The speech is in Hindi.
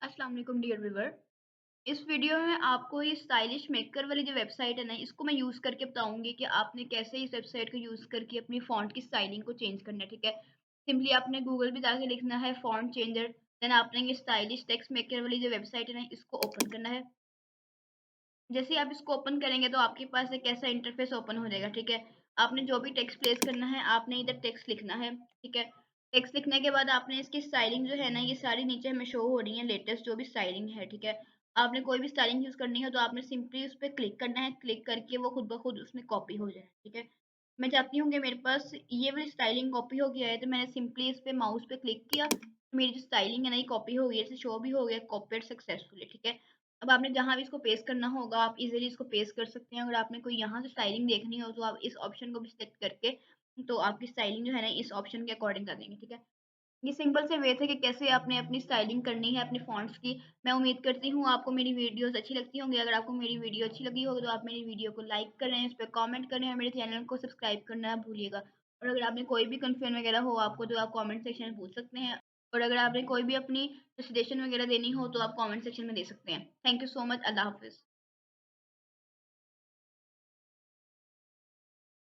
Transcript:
अस्सलाम वालेकुम डियर व्यूअर। इस वीडियो में आपको ये स्टाइलिश मेकर वाली जो वेबसाइट है ना, इसको मैं यूज़ करके बताऊंगी कि आपने कैसे इस वेबसाइट को यूज़ करके अपनी फ़ॉन्ट की स्टाइलिंग को चेंज करना है। ठीक है, सिंपली आपने गूगल पे जाके लिखना है फ़ॉन्ट चेंजर, देन आपने ये स्टाइलिश टेक्स्ट मेकर वाली जो वेबसाइट है ना, इसको ओपन करना है। जैसे ही आप इसको ओपन करेंगे तो आपके पास एक ऐसा इंटरफेस ओपन हो जाएगा। ठीक है, आपने जो भी टेक्स्ट प्लेस करना है, आपने इधर टेक्स्ट लिखना है। ठीक है, टेक्स्ट लिखने के बाद आपने इसकी स्टाइलिंग जो है ना, ये सारी नीचे हमें शो हो रही है लेटेस्ट जो भी स्टाइलिंग है। ठीक है, आपने कोई भी स्टाइलिंग यूज़ करनी है तो आपने सिंपली उस पर क्लिक करना है। क्लिक करके वो खुद ब खुद उसमें कॉपी हो जाए। ठीक है, मैं चाहती हूँ कि मेरे पास ये वाली स्टाइलिंग कॉपी हो गया है, तो मैंने सिंपली इस पे माउस पे क्लिक किया, तो मेरी जो स्टाइलिंग है ना, ये कॉपी हो गई है, इसे शो भी हो गया कॉपीड सक्सेसफुली। ठीक है, अब आपने जहाँ भी इसको पेस्ट करना होगा, आप इज़िली इसको पेस्ट कर सकते हैं। अगर आपने कोई यहाँ से स्टाइलिंग देखनी हो, तो आप इस ऑप्शन को भी सेलेक्ट करके, तो आपकी स्टाइलिंग जो है ना, इस ऑप्शन के अकॉर्डिंग कर देंगे। ठीक है? ये सिंपल से वे थे कि कैसे आपने अपनी स्टाइलिंग करनी है अपने फ़ॉन्ट्स की। मैं उम्मीद करती हूँ आपको मेरी वीडियोज़ अच्छी लगती होंगी। अगर आपको मेरी वीडियो अच्छी लगी हो, तो आप मेरी वीडियो को लाइक करें, इस पे कमेंट करें और मेरे चैनल को सब्सक्राइब करना ना भूलिएगा। और अगर आपने कोई भी कन्फ्यूजन वगैरह हो आपको, तो आप कमेंट सेक्शन में पूछ सकते हैं। और अगर आपने कोई भी अपनी सजेशन वगैरह देनी हो, तो आप कमेंट सेक्शन में दे सकते हैं। Thank you so much. अल्लाह हाफ़िज़।